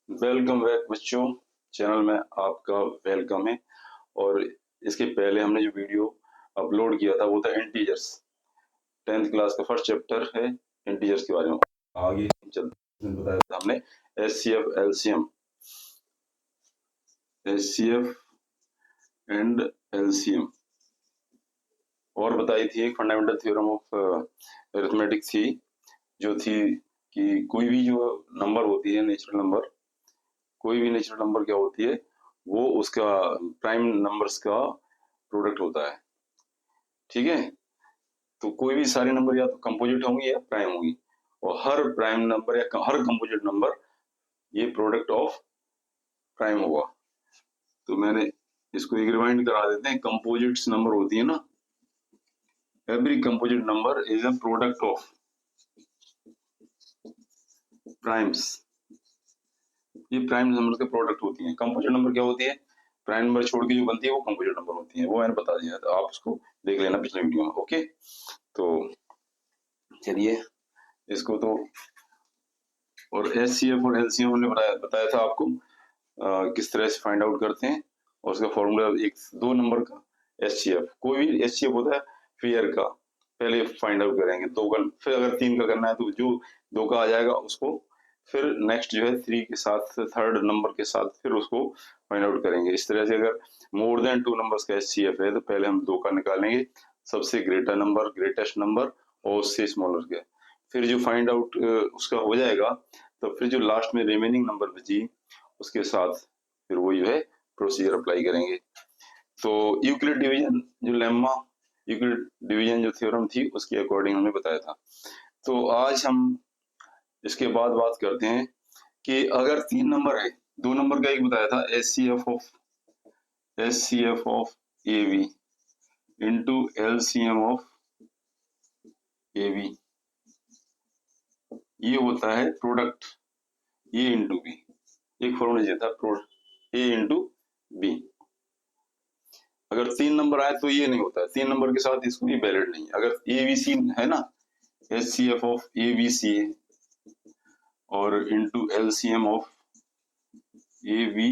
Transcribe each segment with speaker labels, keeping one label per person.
Speaker 1: Welcome back बच्चों। Channel में आपका वेलकम है। और इसके पहले हमने जो वीडियो अपलोड किया था वो था इंटीजर्स। 10th क्लास का फर्स्ट चैप्टर है इंटीजर्स के बारे में। आगे चलते बताया था हमने HCF LCM HCF and LCM और बताई थी एक फंडामेंटल थ्योरम ऑफ अरिथमेटिक थी जो थी कि कोई भी जो नंबर होती है नेचुरल नंबर, कोई भी नेचुरल नंबर क्या होती है, वो उसका प्राइम नंबर्स का प्रोडक्ट होता है। ठीक है, तो कोई भी सारे नंबर या तो कंपोजिट होंगी या प्राइम होंगी, और हर प्राइम नंबर या हर कंपोजिट नंबर ये प्रोडक्ट ऑफ प्राइम होगा। तो मैंने इसको एक रिमाइंड करा देते हैं। कंपोजिट्स नंबर होती है ना, every composite number is a product of primes. ये प्राइम नंबर के प्रोडक्ट होती हैं। कंपोजिट नंबर क्या होती है? प्राइम नंबर छोड़ के जो बनती है वो कंपोजिट नंबर होती है। वो मैंने बता दिया था, आप उसको देख लेना पिछले वीडियो में। ओके, तो चलिए इसको तो, और एचसीएफ और एलसीएम हमने बताया था आपको किस तरह से फाइंड आउट करते हैं। और उसका फॉर्मूला एक दो नंबर का एचसीएफ, कोई भी एचसीएफ होता है पेयर का, पहले फाइंड आउट करेंगे दो का, फिर अगर तीन का करना है तो जो दो का आ जाएगा उसको फिर नेक्स्ट जो है थ्री के साथ, थर्ड नंबर के साथ फिर उसको फाइंड आउट करेंगे। इस तरह से अगर मोर देन टू नंबर्स का एचसीएफ है तो पहले हम दो का निकालेंगे, सबसे ग्रेटर नंबर, ग्रेटेस्ट नंबर, और उससे स्मॉलर का। फिर जो फाइंड आउट उसका हो जाएगा तो फिर जो लास्ट में रिमेनिंग नंबर बची उसके साथ फिर वो जो है प्रोसीजर अप्लाई करेंगे। तो यूक्लिड डिवीजन जो लेम्मा, यूक्लिड डिवीजन जो थ्योरम थी उसके अकॉर्डिंग हमने बताया था। तो आज हम इसके बाद बात करते हैं कि अगर तीन नंबर है, दो नंबर का एक बताया था HCF of A B into LCM of A B, ये होता है प्रोडक्ट ए इंटू बी। एक फॉर्मूला दिया था ए इंटू बी। अगर तीन नंबर आए तो ये नहीं होता है, तीन नंबर के साथ इसको ये वैलिड नहीं है। अगर ए बी सी है ना, HCF of A B C है और into LCM of A B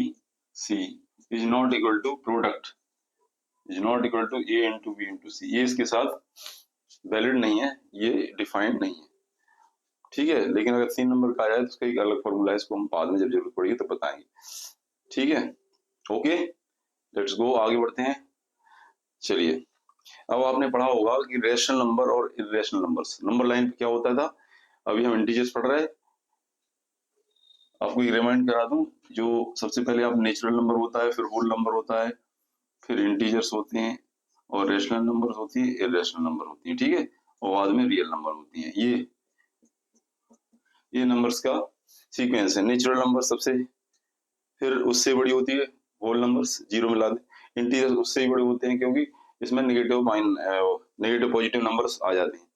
Speaker 1: C is not equal to product, is not equal to A into B into C, ये इसके साथ वैलिड नहीं है, ये डिफाइंड नहीं है। ठीक है, लेकिन अगर तीन नंबर का आया है तो उसका एक अलग फॉर्मूला है, इसको हम बाद में जब जरूरत पड़ेगी तो बताएंगे। ठीक है, ओके, लेट्स गो, आगे बढ़ते हैं। चलिए, अब आपने पढ़ा होगा कि रेशनल नंबर और इरेशनल नंबर्स, नंबर लाइन पे क्या होता था। अभी हम इंटीजर्स पढ़ रहे हैं। आपको एक रिमाइंड करा दूं, जो सबसे पहले आप नेचुरल नंबर होता है, फिर होल नंबर होता है, फिर इंटीजर्स होते हैं, और रेशनल नंबर होती है, इरेशनल नंबर होती है। ठीक है, और बाद में रियल नंबर होती है। ये नंबर्स का सीक्वेंस है। नेचुरल नंबर सबसे, फिर उससे बड़ी होती है होल नंबर्स, जीरो मिला दे। इंटीजर्स उससे ही बड़े होते हैं क्योंकि इसमें नेगेटिव पॉजिटिव नंबर्स आ जाते हैं।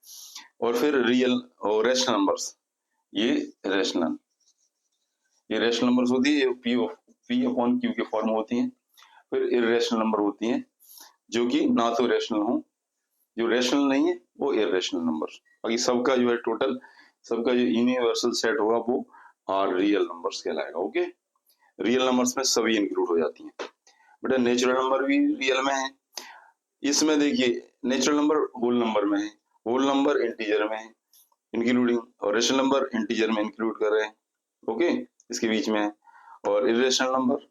Speaker 1: और फिर रियल और रेशनल नंबर्स, ये रेशनल, ये रेशनल नंबर्स होती है, पी अपॉन क्यू के फॉर्म होती हैं। फिर इरेशनल नंबर होती हैं जो कि ना तो रेशनल हो, जो रेशनल नहीं है वो इरेशनल नंबर। बाकी सबका जो है टोटल, सबका जो यूनिवर्सल सेट होगा वो आर रियल नंबर्स कहलाएगा। ओके, रियल नंबर्स में सभी इंक्लूड हो जाती हैं। बेटा नेचुरल नंबर भी रियल में है। इसमें देखिए नेचुरल नंबर होल नंबर में है, होल नंबर इंटीजर में है इंक्लूडिंग, और रेशनल नंबर इंटीजर में इंक्लूड कर रहे हैं। ओके, इसके बीच में है। और इरेशनल नंबर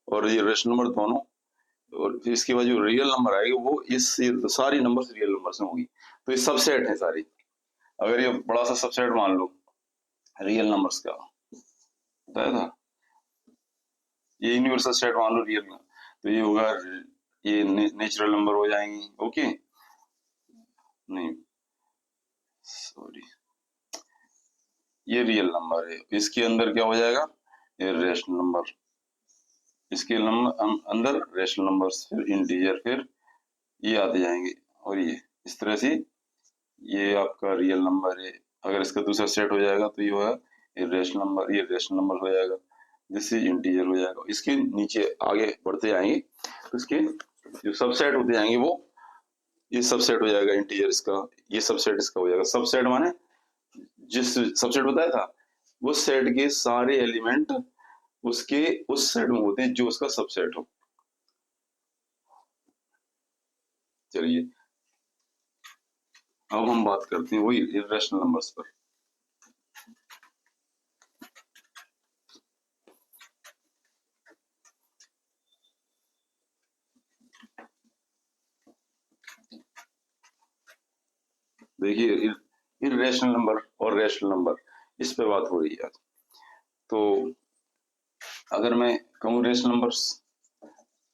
Speaker 1: और ये रेशनल नंबर दोनों, और फिर इसके बाद जो रियल नंबर आएगा वो इस सारी नंबर्स रियल नंबर्स में होगी। तो ये सबसेट है सारी। अगर ये बड़ा सा सबसेट मान लो रियल नंबर्स का बताया था, ये यूनिवर्सल सेट मान लो रियल का, तो ये होगा, ये नेचुरल नंबर हो जाएंगे। ओके, नहीं सॉरी, ये रियल नंबर है, इसके अंदर क्या हो जाएगा, ये रेशनल नंबर, इसके अंदर रेशनल नंबर्स, फिर इंटीजर, फिर ये आते जाएंगे। और ये इस तरह से ये आपका रियल नंबर है। अगर इसका दूसरा सेट हो जाएगा तो ये होगा इरेशनल नंबर, ये रेशनल नंबर हो जाएगा, जिससे इंटीजर हो जाएगा। इसके नीचे आगे बढ़ते जाएंगे तो इसके जो सबसेट होते जाएंगे वो, ये सबसेट हो जाएगा इंटीजर इसका, ये सबसेट इसका हो जाएगा। सबसेट माने जिस सबसेट बताया था वो सेट के सारे एलिमेंट उसके उस सेट में होते हैं जो उसका सबसेट हो। चलिए अब हम बात करते हैं वही इर्रेशनल नंबर्स पर। देखिए इर्रेशनल नंबर और रेशनल नंबर, इस पे बात हो रही है आज। तो अगर मैं कहूँ रेशनल नंबर्स,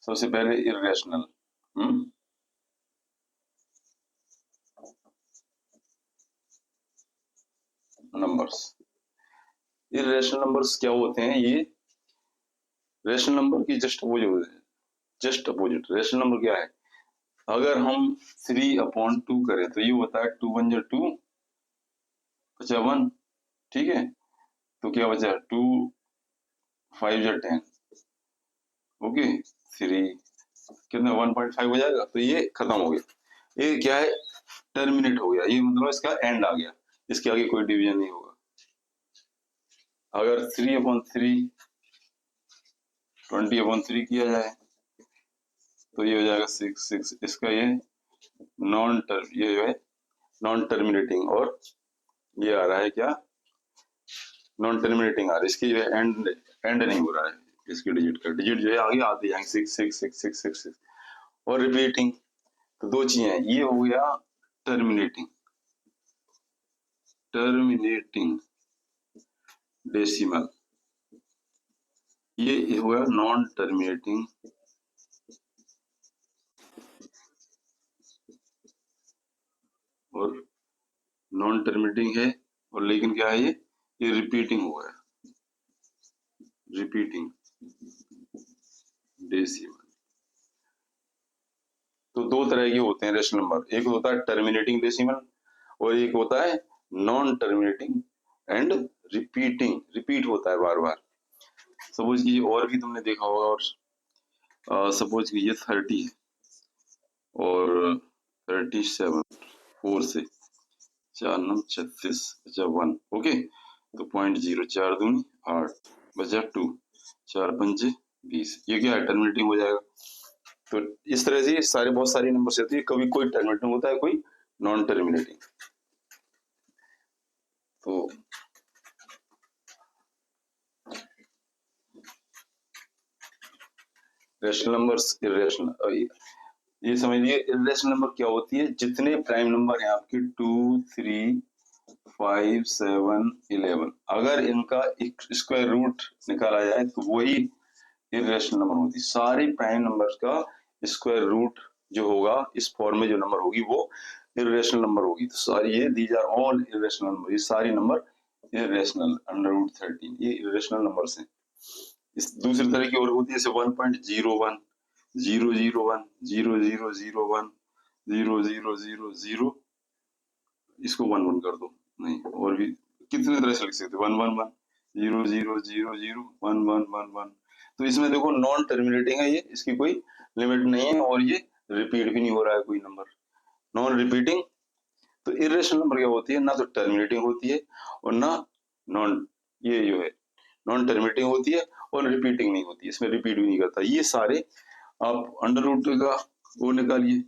Speaker 1: सबसे पहले इर्रेशनल नंबर्स। इर्रेशनल नंबर्स क्या होते हैं? ये रेशनल नंबर की जस्ट अपोजिट। रेशनल नंबर क्या है? अगर हम 3/2 करें तो ये होता है 2 1 जा 2 बचा 1, ठीक है। तो क्या बचा 2 5 जा 10, ओके 3 कितना 1.5 हो जाएगा। तो ये खत्म हो गया, ये क्या है? टर्मिनेट हो गया, ये मतलब इसका एंड आ गया, इसके आगे कोई डिवीजन नहीं होगा। अगर 3/3 20/3 किया जाए तो ये हो जाएगा 6 6, इसका ये ये जो है नॉन टर्मिनेटिंग, और ये आ रहा है क्या? नॉन टर्मिनेटिंग आ रहा है, इसकी जो है एंड नहीं हो रहा है, इसकी डिजिट का डिजिट जो है आगे आते जाएंगे 6 6 6 6 6 6 और रिपीटिंग। तो दो चीजें, ये हो गया टर्मिनेटिंग डेसिमल, ये हुआ नॉन टर्मिनेटिंग और नॉन टर्मिनेटिंग है, और लेकिन क्या है ये रिपीटिंग हो गया, रिपीटिंग डेसिमल। तो दो तरह के होते हैं रेशनल नंबर, एक होता है टर्मिनेटिंग डेसिमल और एक होता है नॉन टर्मिनेटिंग एंड रिपीट होता है बार बार। सपोज कीजिए, और भी तुमने देखा होगा, और सपोज कीजिए 30 है और 37, 4 से 4 9 36 बचा 1, ओके। तो 0.0 4 दूनी 8 बचा 2 4 5 20, ये क्या है? टर्मिनेटिंग हो जाएगा। तो इस तरह से सारे बहुत सारी नंबर्स होती है, कभी कोई टर्मिनेटिंग होता है, कोई नॉन टर्मिनेटिंग। तो रेशनल नंबर्स इर्रेशनल, ये समझिए इर्रेशनल नंबर क्या होती है? जितने प्राइम नंबर हैं आपके 2 3 5 7 11, अगर इनका एक स्क्वायर रूट निकाला जाए तो वही इर्रेशनल नंबर होती है। सारे प्राइम नंबर्स का स्क्वायर रूट जो होगा, इस फॉर्म में जो नंबर होगी वो इर्रेशनल नंबर होगी। तो सारी ये these are all irrational number, ये सारी नंबर इर्रेशनल √13 ये इर्रेशनल नंबर्स हैं। इस दूसरी तरह की और होती है जैसे 1.01 001 0001 0000, इसको 1 1 कर दो, नहीं और भी कितने तरह से लिख सकते 1 1 1 0 0 0 0 1 1 1 1। तो इसमें देखो नॉन टर्मिनेटिंग है ये, इसकी कोई लिमिट नहीं है और ये रिपीट भी नहीं हो रहा है कोई नंबर, नॉन रिपीटिंग। तो इर्रेशनल नंबर क्या होती है? ना तो टर्मिनेटिंग होती है और ना नॉन, ये जो है नॉन टर्मिनेटिंग होती है और रिपीटिंग नहीं होती है, इसमें रिपीट भी नहीं करता। ये सारे आप अंडर रूट का वो निकालिए,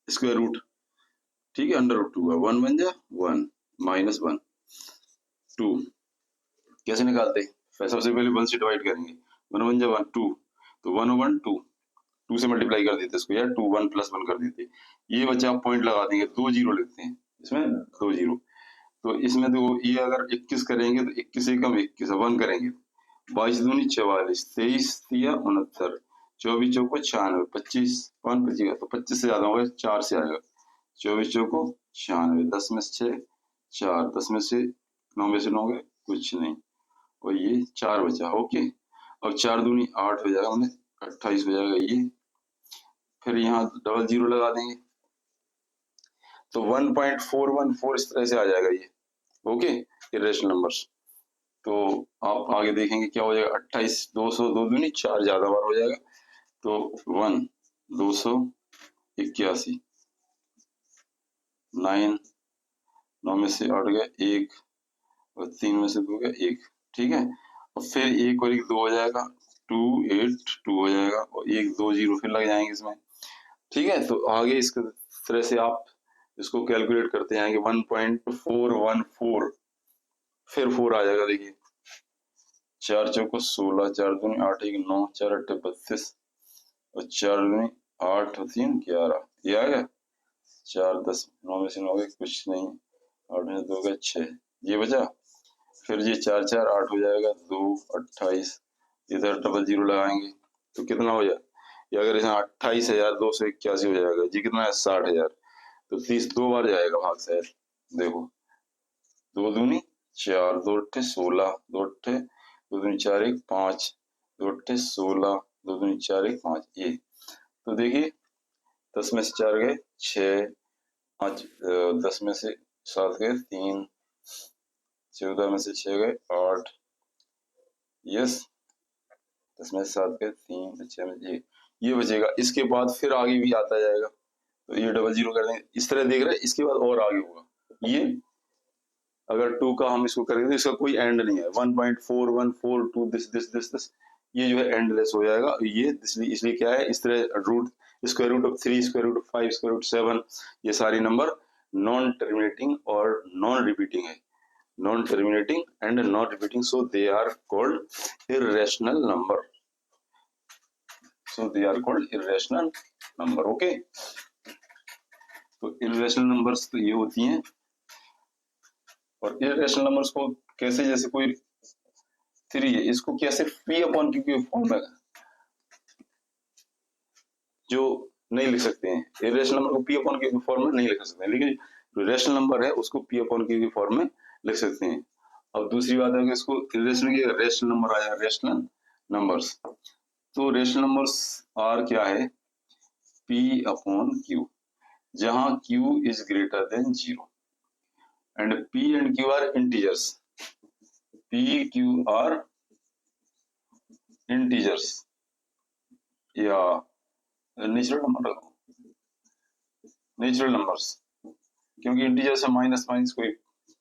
Speaker 1: स्क्वायर रूट, ठीक है। √2 का 1 बन जा 1 -1 2, कैसे निकालते हैं? सबसे पहले 1 से डिवाइड करेंगे, 1 1 जा 1 2, तो 1 1 2, 2 से मल्टीप्लाई कर देते इसको, यार 2 1 + 1 कर देते। ये बच्चा आप पॉइंट लगा देंगे, 2 जीरो लिखते हैं इसमें, 2 जीरो। तो इसमें तो ये अगर 21 करेंगे तो 21 से कम 21 1 करेंगे, 22 दूनी 44, 23 तिया 69, 24 चौको 96, 25 5 बचेगा, तो 25 से ज्यादा होगा 4 से आएगा, 24 चौको 96, 10 में से 6 4, 10 में से 9 में से 9 गए कुछ नहीं, और ये 4 बचा, ओके। अब 4 दूनी 8 हो जाएगा, हमने 28 हो जाएगा ये। फिर यहाँ डबल जीरो लगा देंगे तो 1.414 इस तरह से आ जाएगा ये, ओके, इर्रेशनल नंबर्स। तो आप आगे देखेंगे क्या हो जाएगा, 28 200 2 दूनी 4 ज्यादा बार हो जाएगा, तो 1 281, 9 9 में से 8 गया 1 और 3 में से 2 गया 1, ठीक है। और फिर एक और एक 2 हो जाएगा, 2 8 2 हो जाएगा और एक 2 0 फिर लग जाएंगे इसमें। ठीक है, तो आगे इस तरह से आप इसको कैलकुलेट करते जाएंगे। 1.414 फिर 4 आ जाएगा। देखिए 4 चौको 16, 4 दूनी 8 1 9, 4 8 32 और 4 दूनी 8 3 11, ये आ गया। 4 10 9 में से 9 गए कुछ नहीं, 8 में से 2 गए 6, ये बचा। फिर ये 4 4 8 हो जाएगा, 2 28, इधर डबल जीरो लगाएंगे तो कितना हो जाए, ये अगर इसमें 28,281 हो जाएगा। जी कितना है 60,000, तो 30 2 बार जाएगा भाग शायद। देखो 2 दूनी 4, 2 अट्ठे 16, 2 अट्ठे 2 दूनी 4 1 5, 2 अट्ठे 16, 2 दूनी 4 1 5, ये तो देखिए 10 में से 4 गए 6, 5 10 में से 7 गए 3, 14 में से 6 गए 8, यस 10 में से 7 गए 3, 6 में ये बचेगा। इसके बाद फिर आगे भी आता जाएगा, तो ये डबल जीरो कर देंगे इस तरह, देख रहे हैं। इसके बाद और आगे होगा, ये अगर 2 का हम इसको करेंगे तो इसका कोई एंड नहीं है। 1.4142 दिस ये जो है एंडलेस हो जाएगा। ये इसलिए क्या है, इस तरह root square root of 3, square root of 5, square root 7, ये सारे नंबर नॉन टर्मिनेटिंग और नॉन रिपीटिंग है। Non terminating and non repeating, so they are called irrational number. So they are called irrational number. Okay, तो irrational numbers तो ये होती हैं। और irrational numbers को कैसे, जैसे कोई 3 है, इसको कैसे p अपॉन q के फॉर्म में जो नहीं लिख सकते हैं। irrational नंबर को p अपॉन q के फॉर्म में नहीं लिख सकते हैं, लेकिन जो रेशनल नंबर है उसको p अपॉन q के फॉर्म में लिख सकते हैं। अब दूसरी बात है कि इसको irrational की रेशनल नंबर आया, रेशनल नंबर्स। तो रेशनल नंबर्स आर क्या है, p अपॉन q, जहां q is greater than 0 and p and q are integers. p q are integers या नेचुरल नंबर, नेचुरल नंबर्स, क्योंकि इंटीजर से माइनस माइनस कोई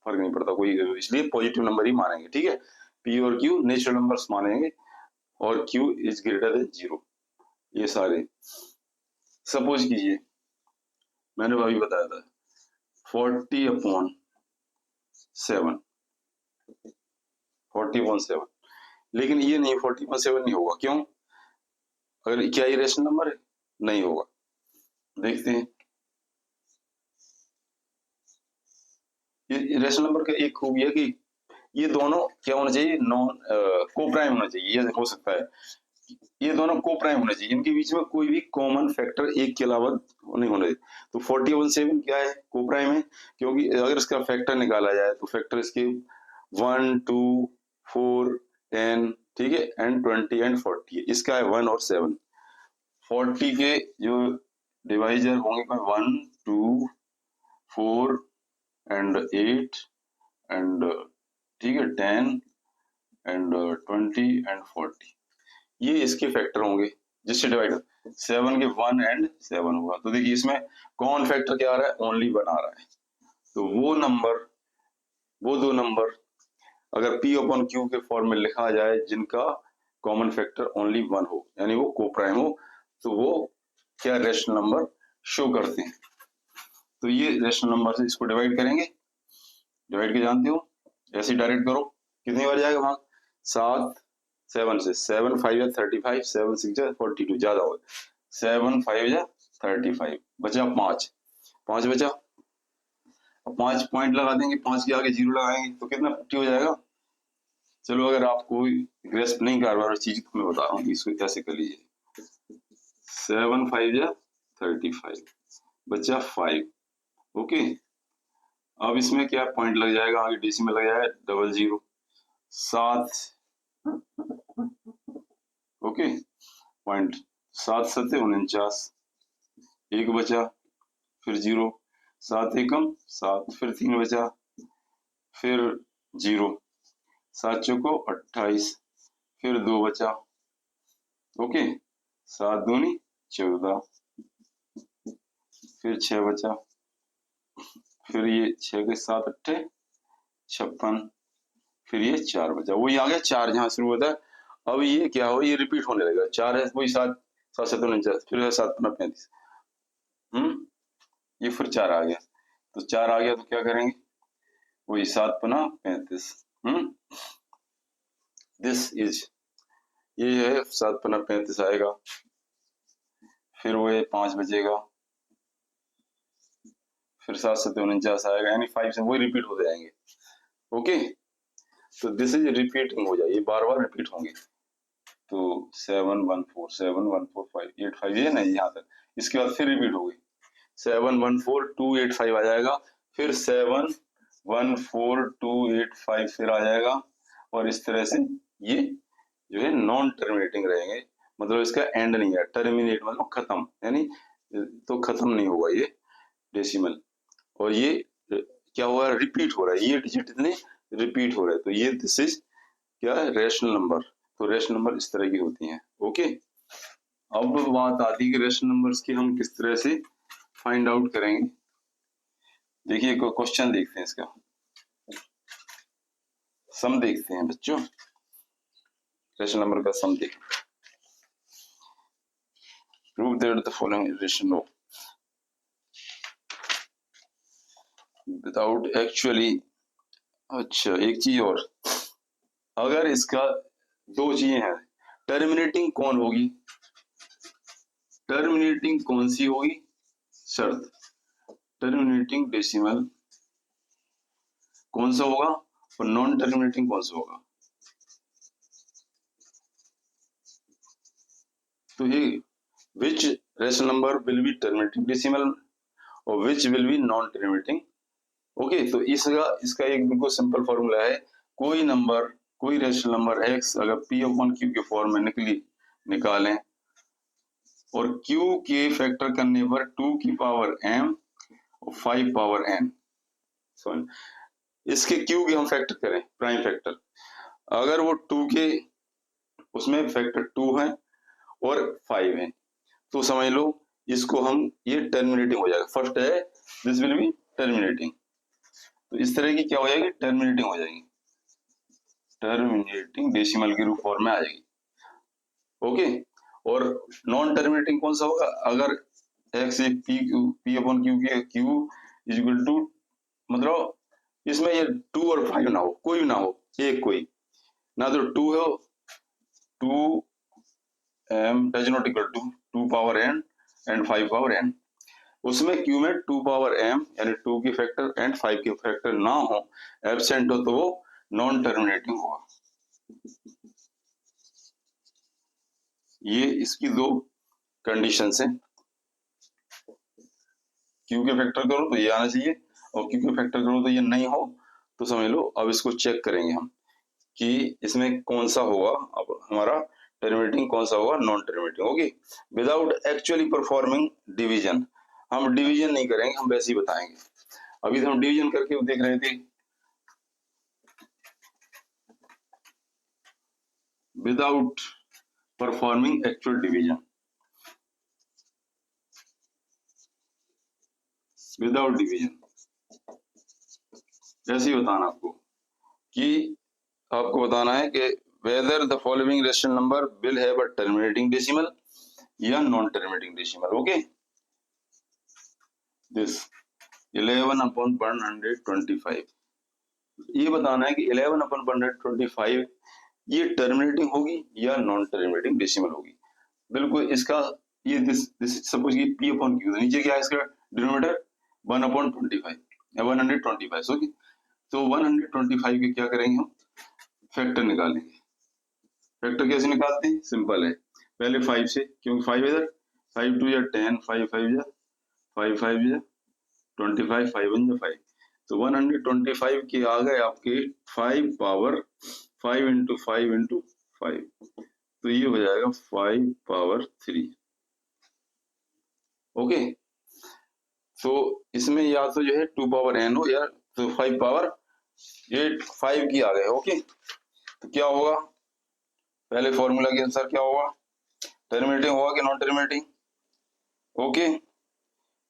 Speaker 1: फर्क नहीं पड़ता कोई, इसलिए पॉजिटिव नंबर ही मानेंगे। ठीक है, p और q नेचुरल नंबर्स मानेंगे और q is greater than 0, ये सारे। सपोज कीजिए मैंने अभी बताया था 40/7, 40/7, लेकिन ये नहीं 40/7 नहीं होगा। क्यों? अगर क्या ये रेशनल नंबर है? नहीं होगा। देखते हैं, ये रेशनल नंबर का एक खूबी है कि ये दोनों क्या होना चाहिए, नॉन को प्राइम होना चाहिए। ये हो सकता है ये दोनों को प्राइम होना चाहिए, इनके बीच में कोई भी कॉमन फैक्टर एक के अलावा नहीं होना चाहिए। तो 40/7 क्या है, को प्राइम है, क्योंकि अगर इसका फैक्टर निकाला जाए तो फैक्टर इसके 1 2 4 10, ठीक है, एंड 20 एंड 40 है। इसका है 1 और 7। 40 के जो डिवाइजर होंगे 1 2 4 एंड 8 एंड ठीक है 10 एंड 20 एंड 40, ये इसके फैक्टर होंगे जिससे डिवाइड 7 के 1 एंड 7 होगा। तो देखिए इसमें कॉमन फैक्टर क्या आ रहा है, ओनली 1 आ रहा है। तो वो दो नंबर अगर p अपॉन q के फॉर्म में लिखा जाए जिनका कॉमन फैक्टर ओनली 1 हो, यानी वो कोप्राइम हो, तो वो क्या रेशनल नंबर शो करते हैं। तो ये रेशनल नंबर से इसको डिवाइड करेंगे, डिवाइड के जानते हो, ऐसे डायरेक्ट करो, कितनी बार जाएगा वहां 7 7 से 7 5 या 35, 7 6 या 42, ज्यादा हो 7 5 या 35, बचा 5 5 बचा। 5 पॉइंट लगा देंगे, 5 के आगे 0 लगाएंगे तो कितना 50 हो जाएगा। चलो अगर आपको ग्रेस्प नहीं कर रहा चीज तो मैं बता रहा हूँ, इसको कैसे कर लीजिए। 7 5 या 35 बचा 5। ओके, अब इसमें क्या पॉइंट लग जाएगा, आगे डेसिमल लग जाएगा 00 7, ओके पॉइंट 7 7 49, 1 बचा, फिर 0, 7 एकम 7, फिर 3 बचा, फिर 0, 7 चौको 28, फिर 2 बचा, ओके 7 दूनी 14, फिर 6 बचा, फिर ये 6 के 7 अट्ठे 56, फिर ये 4 बचा, वही आ गया 4 जहाँ शुरू होता है। अब ये क्या हो, ये रिपीट होने लगेगा, 4 है वही 7, 7 7 49, फिर है 7 5 35, ये फिर 4 आ गया, तो 4 आ गया तो क्या करेंगे, वही 7 5 35, दिस इज, ये है 7 5 35 आएगा, फिर वो 5 बचेगा, फिर 7 7 49 आएगा, यानी 5 से वही रिपीट होते जाएंगे। ओके, तो दिस इज रिपीटिंग हो जाए, ये बार बार रिपीट होंगे। तो 7 1 4 7 1 4 5 8 5, ये नहीं यहाँ तक, इसके बाद फिर रिपीट हो गई, 7 1 4 2 8 5 आ जाएगा, फिर 7 1 4 2 8 5 फिर आ जाएगा, और इस तरह से ये जो है नॉन टर्मिनेटिंग रहेंगे, मतलब इसका एंड नहीं है, टर्मिनेट मतलब खत्म, यानी तो खत्म नहीं होगा ये डेसिमल, और ये क्या हुआ, रिपीट हो रहा है, ये डिजिट इतने रिपीट हो रहे हैं, तो ये दिस इज क्या है, रेशनल नंबर। तो रेशनल नंबर इस तरह की होती हैं। ओके, अब बात आती है कि रेशनल नंबर्स की हम किस तरह से फाइंड आउट करेंगे। देखिए क्वेश्चन देखते हैं, इसका सम देखते हैं बच्चों, रेशनल नंबर का सम देखते हैं। Prove that the following is rational without actually. अच्छा, एक चीज और, अगर इसका दो चीजें हैं, टर्मिनेटिंग कौन होगी, टर्मिनेटिंग कौन सी होगी, शर्त, टर्मिनेटिंग डेसिमल कौन सा होगा और नॉन टर्मिनेटिंग कौन सा होगा। तो ये which rational number will be terminating decimal और which will be non terminating. Okay, तो इसका एक बिल्कुल सिंपल फॉर्मूला है, कोई नंबर, कोई रेशनल नंबर x अगर p अपॉन q के फॉर्म में निकालें और q के फैक्टर करने पर 2 की पावर m और 5 पावर n, इसके q के हम फैक्टर करें, प्राइम फैक्टर, अगर वो 2 के उसमें फैक्टर 2 है और 5 है, तो समझ लो इसको हम, ये टर्मिनेटिंग हो जाएगा, फर्स्ट है दिस विल बी टर्मिनेटिंग, तो इस तरह की क्या हो जाएगी, टर्मिनेटिंग हो जाएगी, टर्मिनेटिंग डेसिमल के रूप फॉर्म में आ जाएगी। ओके, और नॉन टर्मिनेटिंग कौन सा होगा, अगर x p अपॉन q के q इज इक्वल टू, मतलब इसमें ये 2 और 5 ना हो, कोई ना हो, एक कोई ना, तो 2 हो, 2 m does not equal to 2 power n and 5 power n, उसमें q में 2 पावर m यानी 2 की फैक्टर एंड 5 की फैक्टर ना हो, एब्सेंट हो, तो वो नॉन टर्मिनेटिंग होगा। ये इसकी दो कंडीशंस हैं, क्यू के फैक्टर करो तो ये आना चाहिए और क्यू के फैक्टर करो तो ये नहीं हो, तो समझ लो अब इसको चेक करेंगे हम कि इसमें कौन सा होगा, अब हमारा टर्मिनेटिंग कौन सा होगा, non terminating. Okay, without actually performing division, हम डिवीजन नहीं करेंगे, हम वैसे ही बताएंगे। अभी तो हम डिवीजन करके देख रहे थे, without performing actual division, without division ऐसे ही बताना आपको, कि आपको बताना है कि whether the following rational number will have a terminating decimal या non terminating decimal। okay, this 11 upon 125, ये बताना है कि 11 upon 125 ये टर्मिनेटिंग होगी या नॉन टर्मिनेटिंग डेसिमल होगी। बिल्कुल इसका ये दिस सपोज ये p अपॉन q, नीचे क्या है इसका डिनोमिनेटर 1 अपॉन 25 या 125। ओके, तो 125 के क्या करेंगे हम, फैक्टर निकालेंगे। फैक्टर कैसे निकालते हैं, सिंपल है, पहले 5 से, क्योंकि 5 इधर, 5 2 या 10, 5 5 या 5 5 या 25, 5 1 या 5, तो 125 के आ गए आपके 5 पावर 5 इंटू 5 इंटू 5, तो ये हो जाएगा 5 पावर 3। ओके, तो इसमें या तो जो है 2 पावर n हो या तो 5 पावर, ये 5 की आ गए। ओके, तो क्या होगा, पहले फॉर्मूला के अनुसार क्या होगा, टर्मिनेटिंग होगा कि non terminating. Okay,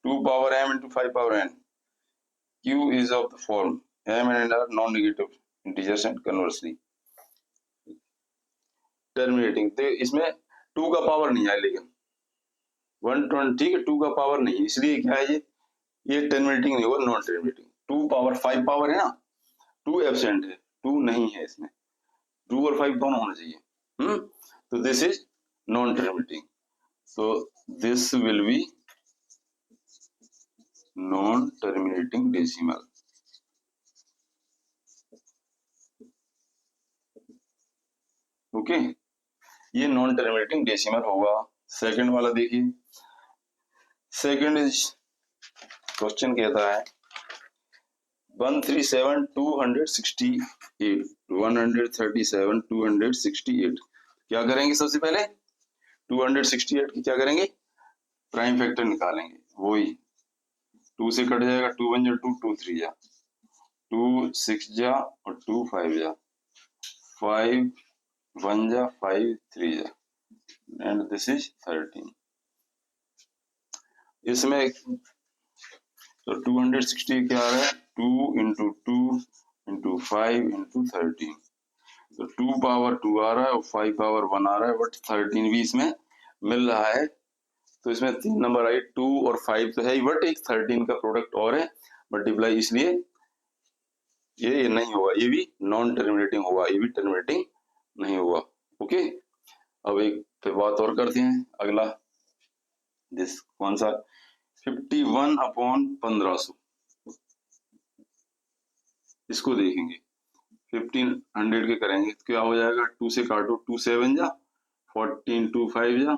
Speaker 1: 2 power m into 5 power n, q is of the form m and n are non-negative integers and conversely terminating. तो इसमें 2 का पावर नहीं है, लेकिन 120 ठीक है 2 का पावर नहीं है, इसलिए क्या है ये टर्मिनेटिंग नहीं होगा, नॉन टर्मिनेटिंग। 2 पावर 5 पावर है ना, 2 एब्सेंट है, 2 नहीं है इसमें, 2 और 5 दोनों होना चाहिए। तो this is non terminating, so this will be non-terminating decimal। Okay, ये नॉन टर्मिनेटिंग डेसिमल होगा। सेकंड वाला देखिए, सेकंड इज क्वेश्चन कहता है 137,268 137,268 क्या करेंगे, सबसे पहले 268 की क्या करेंगे, प्राइम फैक्टर निकालेंगे। वही 2 से कट जाएगा, 2 1 जा 2, 2 3 जा 2 6 जा और 2 5 जा 5 1 जा 5 3 जा एंड दिस इज 13। इसमें तो 260 क्या आ रहा है, 2 into 2 into 5 into 13, तो 2 पावर 2 आ रहा है और 5 पावर 1 आ रहा है, बट 13 भी इसमें मिल रहा है। तो इसमें 3 नंबर आए, 2 और 5 तो है ही, बट एक 13 का प्रोडक्ट और है मल्टीप्लाई, इसलिए ये नहीं होगा, ये भी नॉन टर्मिनेटिंग होगा, ये भी टर्मिनेटिंग नहीं होगा। ओके, अब एक पे बात और करते हैं, अगला दिस कौन सा 51/1500, इसको देखेंगे। 1500 के करेंगे तो क्या हो जाएगा, 2 से काटो, 2 7 जा 14 2 5 जा,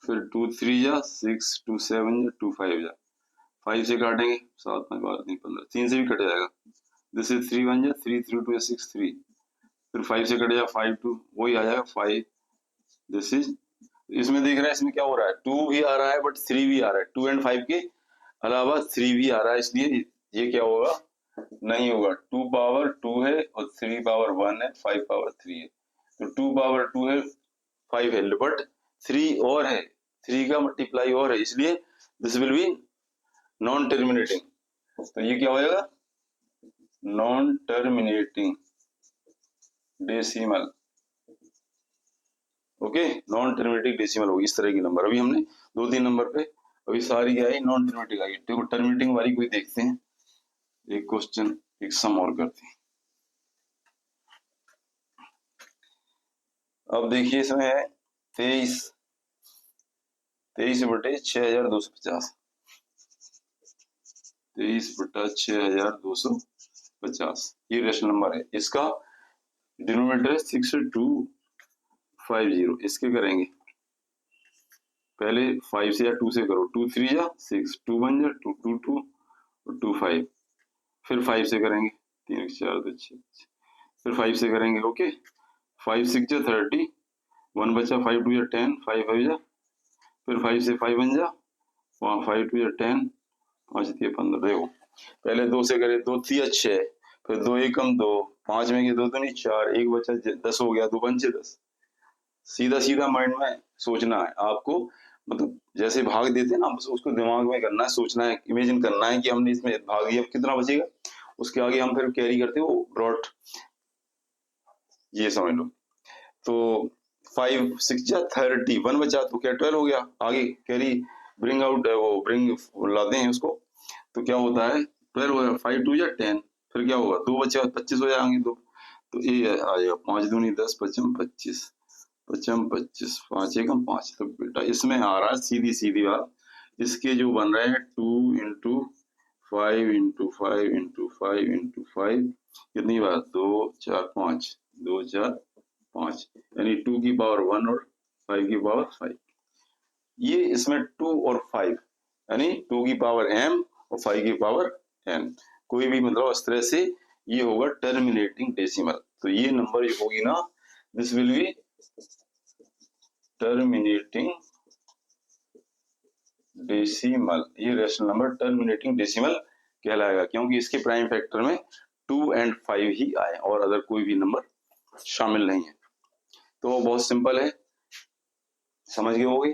Speaker 1: फिर 2 3 जा 6 2 7 जा 2 5 जा, 5 से काटेंगे 7 5 12 3 15, 3 से भी कट जाएगा, दिस इज 3 1 जा 3 3 2 6 3, फिर 5 से कट जाएगा 5 2, वही आ जाएगा 5, दिस इज। इसमें देख रहा है इसमें क्या हो रहा है, 2 भी आ रहा है बट 3 भी आ रहा है, 2 एंड 5 के अलावा 3 भी आ रहा है, इसलिए ये क्या होगा, नहीं होगा। 2 पावर 2 है और 3 पावर 1 है, 5 पावर 3 है, तो 2 पावर 2 है 5 है, बट 3 और है, 3 का मल्टीप्लाई और है, इसलिए this will be non terminating. तो ये क्या हो जाएगा, non terminating decimal. Okay, non terminating decimal होगी इस तरह की नंबर। अभी हमने 2-3 नंबर पे अभी सारी क्या आई, नॉन टर्मिनेटिंग आई। देखो टर्मिनेटिंग वाली कोई देखते हैं, एक क्वेश्चन एक सम और करते हैं। अब देखिए इसमें है 23/6250, 23/6250, ये रेशनल नंबर है, इसका डिनोमिनेटर है 6250, इसके करेंगे पहले 5 से या 2 से करो, 2 3 जा 6, 2 1 जा 2 2 2 और 2 5, फिर 5 से करेंगे, 3 4 2 6, फिर 5 से करेंगे। ओके, 5 6 जा 30, 1 बचा, 5 2 जा 10, 5 5 जा, फिर 5 से 5 1 जा 5 2 जा 10, 5 3 15। देखो पहले 2 से करे, 2 3 6, फिर 2 1 कम 2, 5 में 2 2 नहीं 4, 1 बचा 10 हो गया, 2 5 10। सीधा सीधा माइंड में सोचना है आपको, मतलब जैसे भाग देते हैं ना, बस उसको दिमाग में करना है, सोचना है, इमेजिन करना है कि हमने इसमें भाग दिया, कितना बचेगा, उसके आगे हम फिर कैरी करते हो ब्रॉड, ये समझ लो। तो 5 6 जा 30, 1 बचा तो क्या 12 हो गया, आगे कैरी ब्रिंग आउट, वो ब्रिंग लाते हैं उसको, तो क्या होता है 12 हो गया, 5 2 जा 10, फिर क्या होगा 2 बचा 25 हो जाएंगे, तो ये आ जाएगा 5 दूनी 10 55 25 55 25 5 एकम 5। तो बेटा इसमें आ रहा है सीधी सीधी बात, इसके जो बन रहे हैं 2 into 5 into 5 into 5 into 5, कितनी बार 2 4 5, 2 4 5, यानी 2 की पावर 1 और 5 की पावर 5। ये इसमें 2 और 5 यानी 2 की पावर m और 5 की पावर n, कोई भी मतलब इस तरह से ये होगा टर्मिनेटिंग डेसिमल। तो ये नंबर ये होगी ना, this will be terminating decimal, ये रेशनल नंबर टर्मिनेटिंग डेसिमल कहलाएगा, क्योंकि इसके प्राइम फैक्टर में 2 and 5 ही आए और अदर कोई भी नंबर शामिल नहीं है। तो बहुत सिंपल है, समझ गए होगे।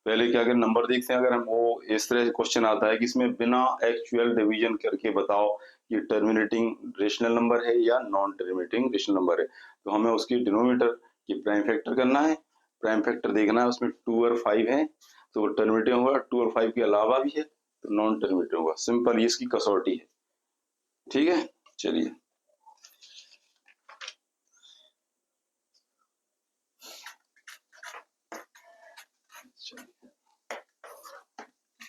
Speaker 1: पहले क्या करें, नंबर देखते हैं, अगर हम वो इस तरह से क्वेश्चन आता है कि इसमें बिना एक्चुअल डिवीजन करके बताओ कि टर्मिनेटिंग रेशनल नंबर है या नॉन टर्मिनेटिंग रेशनल नंबर है। तो हमें उसकी डिनोमिनेटर की प्राइम फैक्टर करना है, प्राइम फैक्टर देखना है, उसमें 2 और 5 है तो वो टर्मिनेटिंग होगा, 2 और 5 के अलावा भी है तो नॉन टर्मिनेटिंग होगा। सिंपल, ये इसकी कसौटी है। ठीक है, चलिए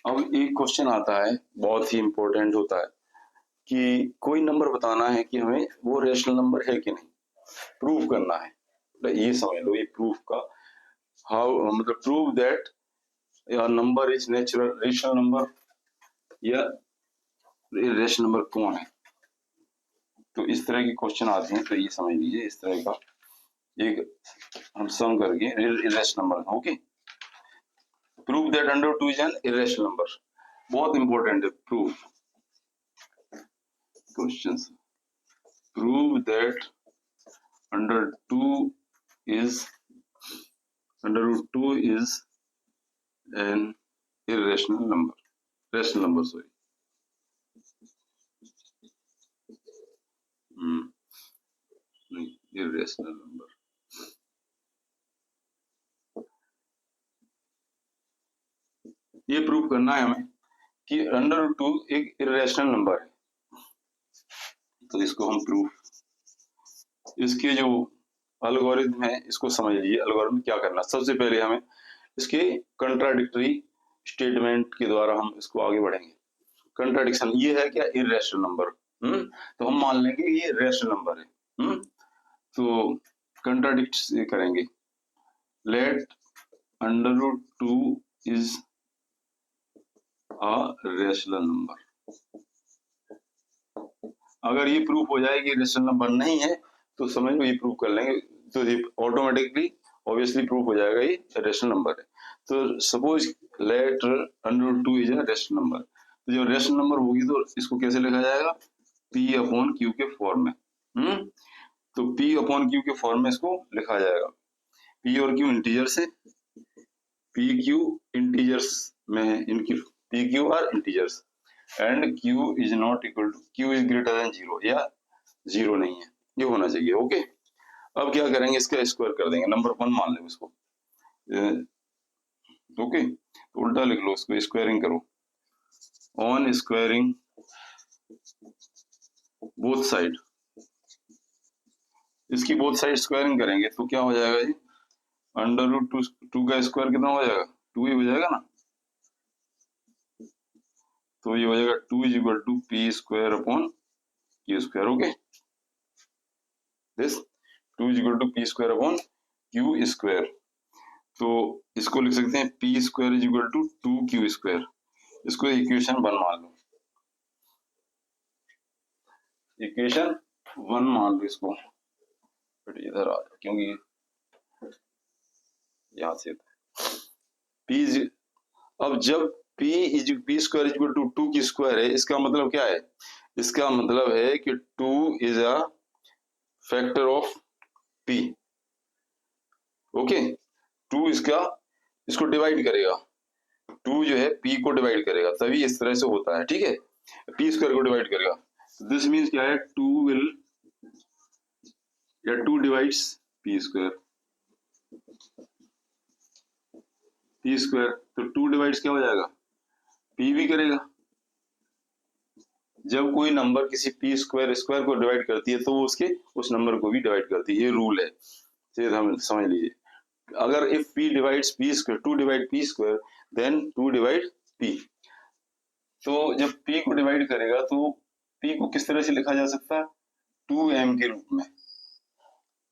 Speaker 1: अब एक क्वेश्चन आता है, बहुत ही इंपॉर्टेंट होता है कि कोई नंबर बताना है कि हमें वो रेशनल नंबर है कि नहीं, प्रूव करना है। तो ये समझ लो, ये प्रूफ का हाउ, मतलब prove that your number is natural rational number या रेशनल नंबर कौन है। तो इस तरह के क्वेश्चन आते हैं, तो ये समझ लीजिए इस तरह का एक हम सम करके irrational number. Okay, prove that under 2 is an irrational number, बहुत इंपॉर्टेंट है proof questions. Prove that under 2 is under root 2 is an irrational number, rational number, sorry. Irrational number. ये प्रूव करना है हमें कि अंडर रूट 2 एक irrational number है। तो इसको हम प्रूफ, इसके जो एल्गोरिथम है इसको समझ लीजिए। एल्गोरिथम क्या करना, सबसे पहले हमें इसके कंट्राडिक्टरी स्टेटमेंट के द्वारा हम इसको आगे बढ़ेंगे। कंट्राडिक्शन ये है क्या, इरेशनल नंबर, तो हम मान लेंगे ये रेशनल नंबर है। तो कंट्राडिक्ट करेंगे, let under root 2 is a rational number. अगर ये प्रूफ हो जाए कि रेशनल नंबर नहीं है तो समझ लो ये प्रूफ कर लेंगे, तो ये ऑटोमेटिकली ऑब्वियसली प्रूफ हो जाएगा ये रेशनल नंबर है। तो suppose let under root 2 is a rational number, तो जब रेशनल नंबर होगी तो इसको कैसे लिखा जाएगा, P अपॉन Q के फॉर्म में। तो P अपॉन Q के फॉर्म में इसको लिखा जाएगा। P और Q इंटीजर्स है, P Q इंटीजर्स में, इनकी P Q are integers and Q is not equal to, Q is greater than 0 या 0 नहीं है, ये होना चाहिए। ओके, अब क्या करेंगे, इसका स्क्वायर कर देंगे, नंबर 1 मान लो इसको। ओके, तो उल्टा लिख लो इसको, स्क्वायरिंग करो, ऑन स्क्वायरिंग बोथ साइड, इसकी बोथ साइड स्क्वायरिंग करेंगे तो क्या हो जाएगा जी, अंडर रूट 2 का स्क्वायर कितना हो जाएगा, 2 ही हो जाएगा ना। तो ये हो जाएगा 2 is equal to P square upon Q square. Okay, this 2 is equal to P square upon Q square. तो इसको लिख सकते हैं P square is equal to 2q square, इसको इक्वेशन 1 मान लो, इक्वेशन 1 मान लो इसको। इधर आ जाओ क्योंकि यहां से p, अब जब p square is equal to 2 की स्क्वायर है, इसका मतलब क्या है, इसका मतलब है कि 2 is a factor of p। Okay, 2 इसको डिवाइड करेगा, 2 जो है p को डिवाइड करेगा, तभी इस तरह से होता है। ठीक है, p स्क्वायर को डिवाइड करेगा, दिस मीन्स क्या है, 2 विल या 2 डिवाइड्स p स्क्वायर, तो 2 डिवाइड्स क्या हो जाएगा, p भी करेगा। जब कोई नंबर किसी p स्क्वायर को डिवाइड करती है तो वो उसके उस नंबर को भी डिवाइड करती है, ये रूल है, तो हम समझ लीजिए। अगर if p divides p square, 2 divide p square, then 2 divide p। तो जब p को डिवाइड करेगा तो p को किस तरह से लिखा जा सकता है, 2m के रूप में।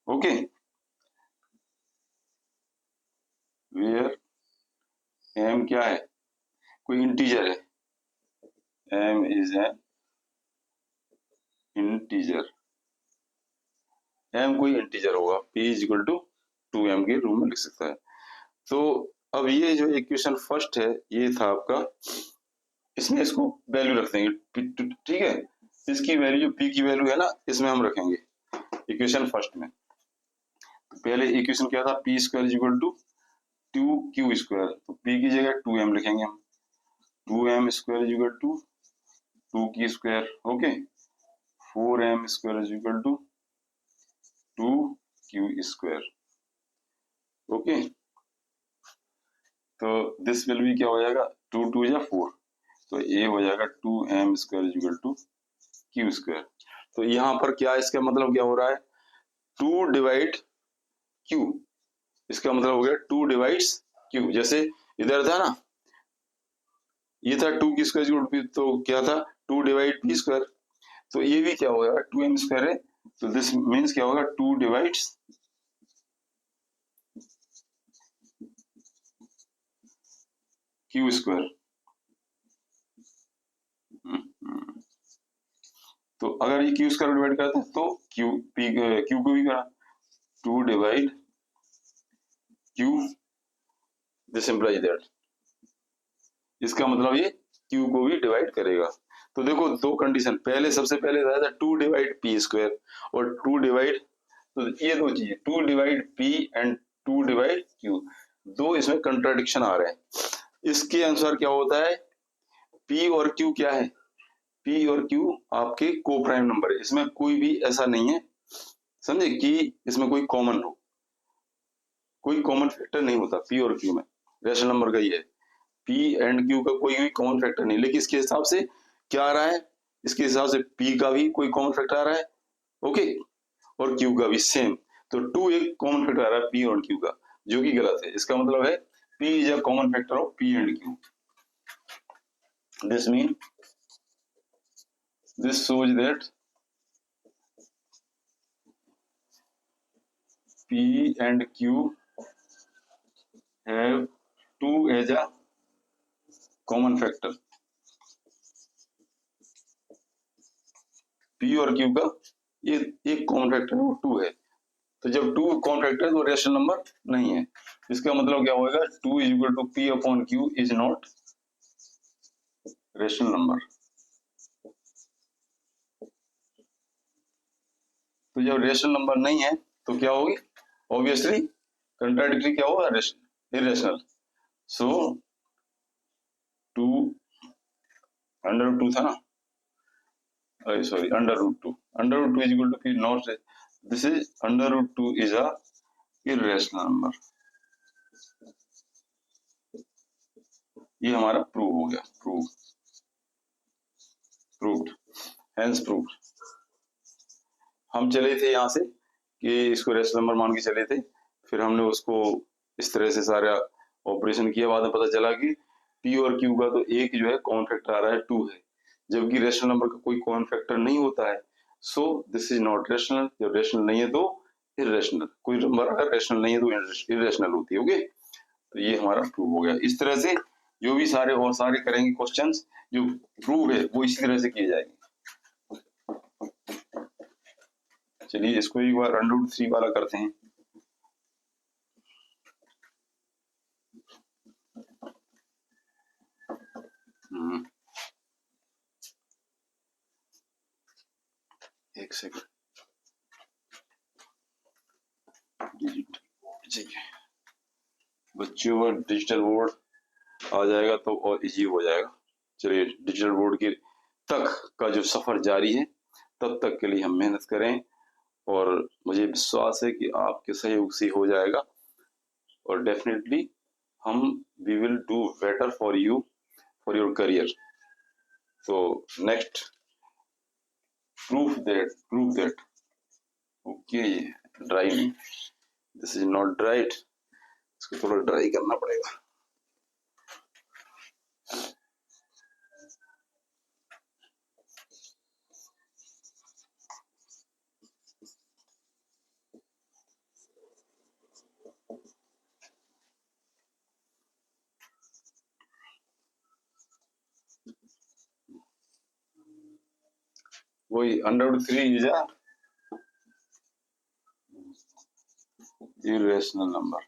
Speaker 1: ओके, वेयर m क्या है, कोई इंटीजर है, m is an integer, m कोई इंटीजर होगा, p is equal to 2m के रूप में लिख सकता है। तो अब ये जो इक्वेशन फर्स्ट है ये था आपका, इसमें इसको वैल्यू रख देंगे। ठीक है, इसकी वैल्यू, p की वैल्यू है ना, इसमें हम रखेंगे इक्वेशन फर्स्ट में। तो पहले इक्वेशन क्या था, p square is equal to 2q square, तो p की जगह 2m लिखेंगे हम, 2m square is equal to 2q square. Okay, 4m square is equal to 2q square. Okay, तो दिस विल बी क्या हो जाएगा, 2 2 या 4, तो ये हो जाएगा 2m square is equal to q square. तो यहाँ पर क्या इसका मतलब क्या हो रहा है, 2 डिवाइड q, इसका मतलब हो गया 2 डिवाइड्स q। जैसे इधर था ना, ये था 2 की स्क्वायर, तो क्या था 2 डिवाइड p स्क्वायर, तो ये भी क्या होगा 2m स्क्वायर है, तो दिस मीन्स क्या होगा 2 डिवाइड्स q स्क्वायर। तो अगर ये q स्क्वायर डिवाइड करते हैं तो q को भी करा 2 divide q, this implies that, इसका मतलब ये q को भी डिवाइड करेगा। तो देखो दो कंडीशन, पहले सबसे पहले था 2 डिवाइड p स्क्वायर और 2 डिवाइड, तो ये दो चीजें 2 divide p and 2 divide q, दो इसमें कंट्राडिक्शन आ रहे हैं। इसके अनुसार क्या होता है, p और q क्या है, p और q आपके को प्राइम नंबर है, इसमें कोई भी ऐसा नहीं है समझे कि इसमें कोई कॉमन हो, कोई कॉमन फैक्टर नहीं होता p और q में, रेशनल नंबर का ही है, p एंड q का कोई भी कॉमन फैक्टर नहीं। लेकिन इसके हिसाब से क्या आ रहा है, इसके हिसाब से p का भी कोई कॉमन फैक्टर आ रहा है, ओके, और q का भी सेम, तो 2 एक कॉमन फैक्टर आ रहा है p और q का, जो कि गलत है। इसका मतलब है p is a common factor of p and q। This mean this shows that p and q have 2 as a common factor। p और q का ये एक कॉमन फैक्टर है, वो 2 है। तो जब 2 कॉमन फैक्टर है तो रेशनल नंबर नहीं है, इसका मतलब क्या होगा 2 is equal to p upon q is not rational number. तो जब रेशनल नंबर नहीं है तो क्या होगी, ऑब्वियसली कंट्राडिक्टरी क्या होगा, इरेशनल। सो 2 अंडर रूट 2 था ना, sorry under root 2 is equal to p not, this is under root 2 is a irrational number। ये हमारा प्रूव हो गया, प्रूव्ड, हेंस प्रूव्ड। हम चले थे यहाँ से कि इसको रेशनल नंबर मान के चले थे, फिर हमने उसको इस तरह से सारा ऑपरेशन किया, बाद में पता चला कि p और q का तो एक जो है कॉमन फैक्टर आ रहा है 2 है, जबकि रेशनल नंबर का कोई कॉमन फैक्टर नहीं होता है। So this is not rational, जब रेशनल नहीं है तो इरेशनल, कोई नंबर अगर रेशनल नहीं है तो इरेशनल होती है। ओके, तो ये हमारा प्रूव हो गया। इस तरह से जो भी सारे और सारे करेंगे क्वेश्चंस जो प्रूव है वो इसी तरह से किए जाएंगे। चलिए इसको एक बार √3 वाला करते हैं। एक सेकंड, बच्चों पर डिजिटल बोर्ड आ जाएगा तो और इजी हो जाएगा। चलिए डिजिटल बोर्ड के तक का जो सफर जारी है तब तक के लिए हम मेहनत करें, और मुझे विश्वास है कि आपके सहयोग से हो जाएगा, और डेफिनेटली हम we will do better for you, for your career. तो next proof that okay, dry नहीं, दिस इज नॉट ड्राइड, इसको थोड़ा ड्राई करना पड़ेगा। वही √3 इज अ इरेशनल नंबर,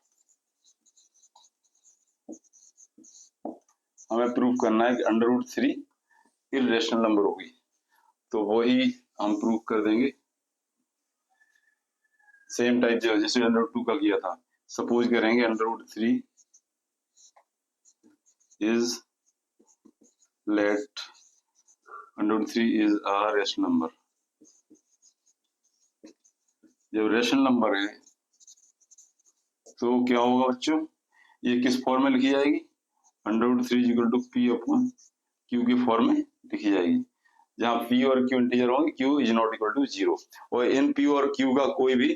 Speaker 1: हमें प्रूव करना है कि √3 इरेशनल नंबर होगी, तो वही हम प्रूव कर देंगे सेम टाइप जैसे √2 का किया था। सपोज करेंगे √3 is let √3 is a rational number, जब रेशनल नंबर है तो क्या होगा बच्चों, ये किस फॉर्म में लिखी जाएगी, √3 equal to P upon Q के फॉर्म में लिखी जाएगी, जहाँ पी और क्यू इंटीजर होंगे, Q is not equal to 0। और इन पी और क्यू का कोई भी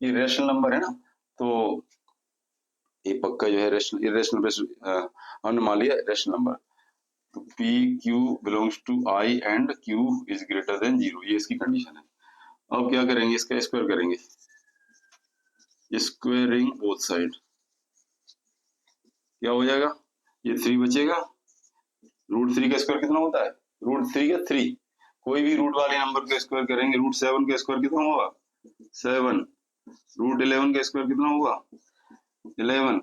Speaker 1: ये रेशनल नंबर है ना, तो ये पक्का जो है रेशनल इरेशनल हमने मान लिया रेशनल नंबर, तो P Q belongs to I and Q is greater than 0, ये इसकी कंडीशन है। अब क्या करेंगे, इसका स्क्वायर करेंगे, स्क्वायरिंग बोथ साइड, क्या हो जाएगा, ये 3 बचेगा, √3 का स्क्वायर कितना होता है, √3 का 3, कोई भी रूट वाले नंबर का स्क्वायर करेंगे, √7 का स्क्वायर कितना होगा 7, √11 का स्क्वायर कितना होगा 11,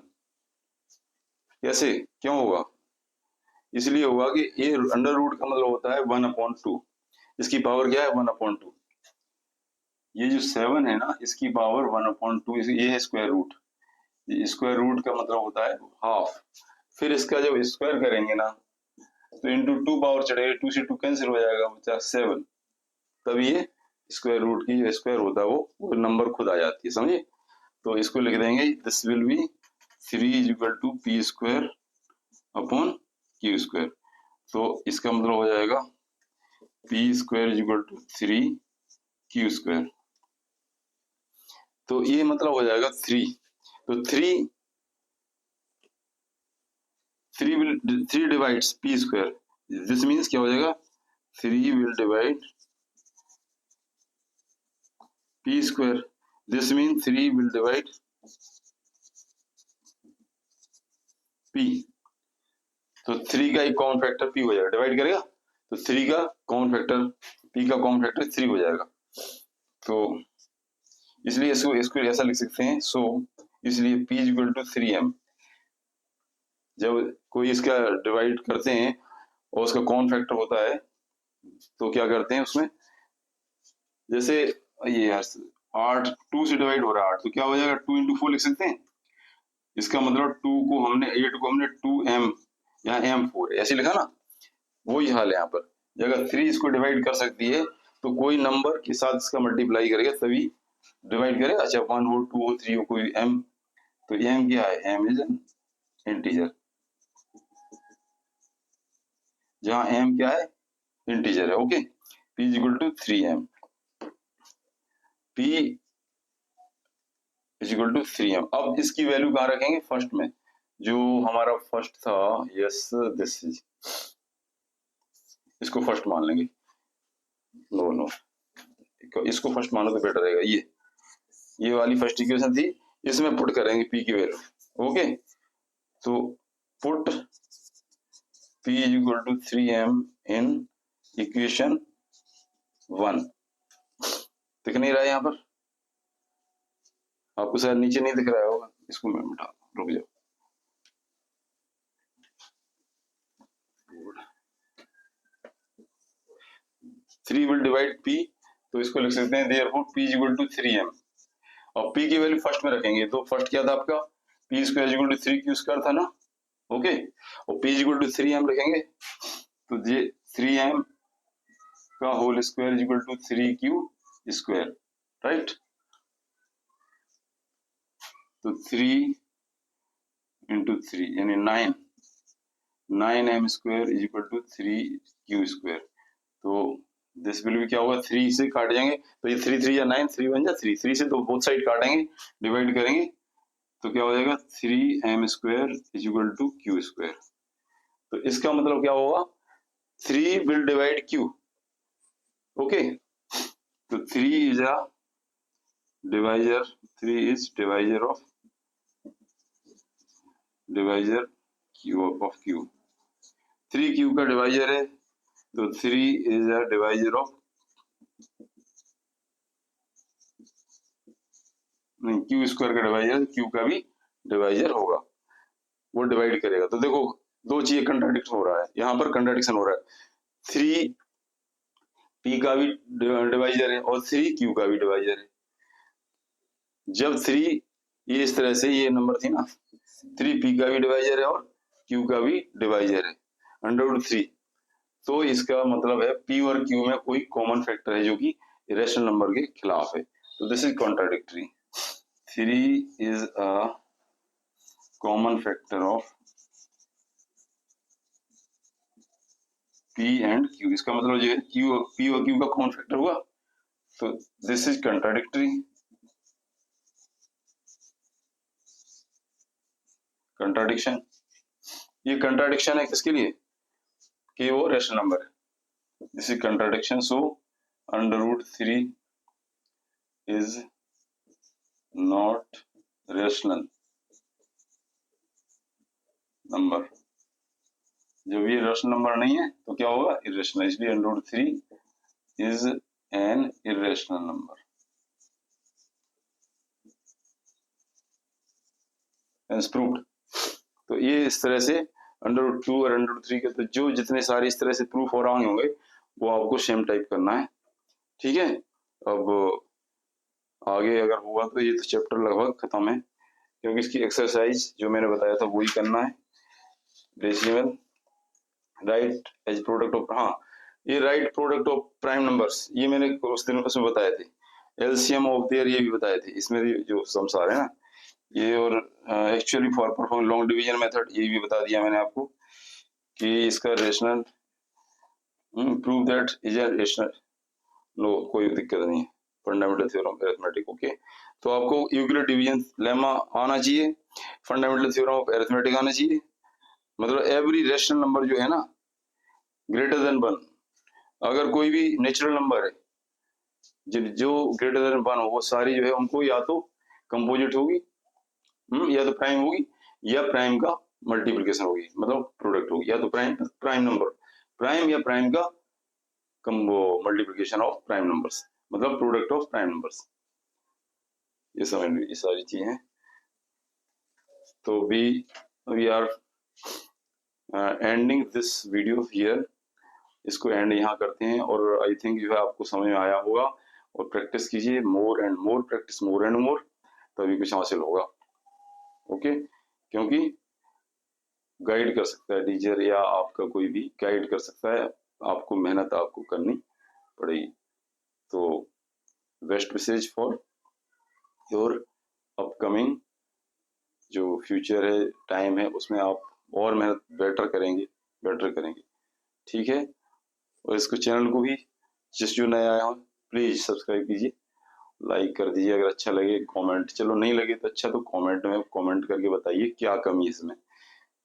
Speaker 1: कैसे क्यों होगा, इसलिए होगा कि ये अंडर रूट का मतलब होता है 1/2, इसकी पावर क्या है 1/2, ये जो 7 है ना इसकी पावर 1/2, ये है स्क्वायर रूट, स्क्वायर रूट का मतलब होता है हाफ, फिर इसका जब स्क्वायर करेंगे ना तो इंटू 2 पावर चढ़ेगा, 2 से 2 कैंसिल हो जाएगा, बचा 7, तब ये स्क्वायर रूट की जो स्क्वायर होता है वो नंबर खुद आ जाती है, समझे। तो इसको लिख देंगे, this will be 3 is equal to P square upon Q square, तो इसका मतलब हो जाएगा P square is equal to 3 Q square, तो ये मतलब हो जाएगा 3, तो 3 divides P square, this means क्या हो जाएगा 3 will divide P square, this mean 3 will divide P, तो 3 का एक कॉमन फैक्टर पी हो जाएगा, डिवाइड करेगा तो 3 का कॉमन फैक्टर पी का कॉमन फैक्टर 3 हो जाएगा, तो इसलिए इसको ऐसा लिख सकते हैं, सो इसलिए p is equal to 3m, जब कोई इसका डिवाइड करते हैं और उसका कॉमन फैक्टर होता है तो क्या करते हैं उसमें, जैसे ये 8 2 से डिवाइड हो रहा है 8, तो क्या हो जाएगा 2 into 4 लिख सकते हैं, इसका मतलब 8 को हमने 2m, यहाँ m4 ऐसे लिखा ना, वही हाल है यहाँ पर, अगर 3 इसको डिवाइड कर सकती है तो कोई नंबर के साथ इसका मल्टीप्लाई करेगा तभी डिवाइड करेगा, अच्छा 1 हो 2 हो 3 हो कोई m, तो m क्या है, m इज एन इंटीजर, जहाँ m क्या है इंटीजर है, okay, p is equal to 3m, p is equal to 3m, अब इसकी वैल्यू कहाँ रखेंगे, फर्स्ट में, जो हमारा फर्स्ट था, यस दिस इज, इसको फर्स्ट मान लेंगे, नो इसको फर्स्ट मानो तो बेटर रहेगा, ये वाली फर्स्ट इक्वेशन थी, इसमें पुट करेंगे p की वैल्यू, ओके, तो put p is equal to 3m in equation 1, दिख नहीं रहा है यहाँ पर आपको, शायद नीचे नहीं दिख रहा होगा, इसको मैं मिटा, रुक जाओ, थ्री विल डिवाइड p, तो इसको लिख सकते हैं therefore p is equal to 3m, और p की वैल्यू फर्स्ट में रखेंगे, तो फर्स्ट क्या था आपका p square is equal to 3q square था ना, ओके, और p is equal to 3m रखेंगे, तो ये 3m का whole square is equal to 3q square, right, तो 3 into 3 यानी 9m square is equal to 3q square, तो दिस विल भी क्या होगा, 3 से काट जाएंगे, तो ये 3 3 या 9, 3 बन जा 3 से, तो बोथ साइड काटेंगे, डिवाइड करेंगे, तो क्या हो जाएगा 3m square is equal to q square, तो इसका मतलब क्या होगा 3 विल डिवाइड q, ओके, तो 3 is a divisor, 3 is divisor of q, 3q का डिवाइजर है, तो 3 इज अ डिवाइजर ऑफ, नहीं q स्क्वायर का डिवाइजर, q का भी डिवाइजर होगा, वो डिवाइड करेगा, तो देखो दो चीजें कंट्राडिक्शन हो रहा है, यहाँ पर कंट्राडिक्शन हो रहा है, 3 p का भी डिवाइजर है और 3 q का भी डिवाइजर है, जब 3 ये इस तरह से ये नंबर थी ना, 3 p का भी डिवाइजर है और q का भी डिवाइजर है, √3, तो इसका मतलब है p और q में कोई कॉमन फैक्टर है जो कि इरेशनल नंबर के खिलाफ है, तो this is contradictory. 3 is a common factor of P and Q। इसका मतलब जो है Q, P और Q का कॉमन फैक्टर हुआ, तो दिस इज कंट्राडिक्टरी। कंट्राडिक्शन, ये कंट्राडिक्शन है किसके लिए कि वो रेशनल नंबर है। This is contradiction, so √3 is not rational number. जब ये रेशनल नंबर नहीं है तो क्या होगा, इरेशनल। इसलिए √3 is an irrational number. Proved. तो ये इस तरह से √2 और √3 के तो जो जितने सारे इस तरह से प्रूफ हो रहे होंगे वो आपको सेम टाइप करना है, ठीक है। अब आगे अगर हुआ तो ये तो चैप्टर लगभग खत्म है, क्योंकि इसकी एक्सरसाइज जो मैंने बताया था वही करना है। Decimal right as product of, हाँ ये right product of prime numbers, ये मैंने उस दिन उसमें बताए थे। एलसीएम ऑफ देयर ये भी बताए थे, इसमें जो सम्स आ रहे हैं ना ये, और actually for perform long division method ये भी बता दिया मैंने आपको कि इसका rational prove that is a rational, no कोई दिक्कत नहीं है। Fundamental theorem of arithmetic, okay. तो आपको यूक्लिड डिवीजन लेमा आना चाहिए, फंडामेंटल थ्योरम ऑफ अरिथमेटिक आना चाहिए। मतलब एवरी रेशनल नंबर जो है ना ग्रेटर देन 1, अगर कोई भी नेचुरल नंबर है जो ग्रेटर देन 1 हो वो सारी जो है उनको या तो कंपोजिट होगी, या तो प्राइम होगी, या प्राइम का मल्टीप्लिकेशन होगी, मतलब प्रोडक्ट होगी, या तो प्राइम नंबर, प्राइम या प्राइम का मल्टीप्लिकेशन ऑफ प्राइम नंबर्स, मतलब प्रोडक्ट ऑफ प्राइम नंबर्स। ये समझ लीजिए सारी चीजें। तो we are ending this video here, इसको एंड यहाँ करते हैं। और आई थिंक जो है आपको समझ में आया होगा, और प्रैक्टिस कीजिए, more and more practice, more and more, तभी कुछ हासिल होगा, ओके। क्योंकि गाइड कर सकता है टीचर, या आपका कोई भी गाइड कर सकता है, आपको मेहनत आपको करनी पड़ेगी। तो best wishes for your upcoming जो फ्यूचर है, टाइम है, उसमें आप और मेहनत बेटर करेंगे, ठीक है। और इसको चैनल को भी जिस जो नया आया हो प्लीज सब्सक्राइब कीजिए, लाइक कर दीजिए। अगर अच्छा लगे कमेंट, चलो नहीं लगे तो अच्छा, तो कमेंट में कमेंट करके बताइए क्या कमी है इसमें,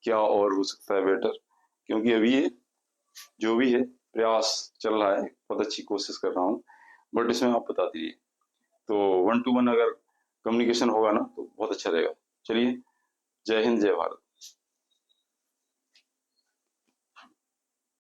Speaker 1: क्या और हो सकता है बेटर। क्योंकि अभी ये जो भी है प्रयास चल रहा है, बहुत अच्छी कोशिश कर रहा हूँ, बट इसमें आप बता दीजिए। तो 1 to 1 अगर कम्युनिकेशन होगा ना तो बहुत अच्छा रहेगा। चलिए, जय हिंद, जय भारत।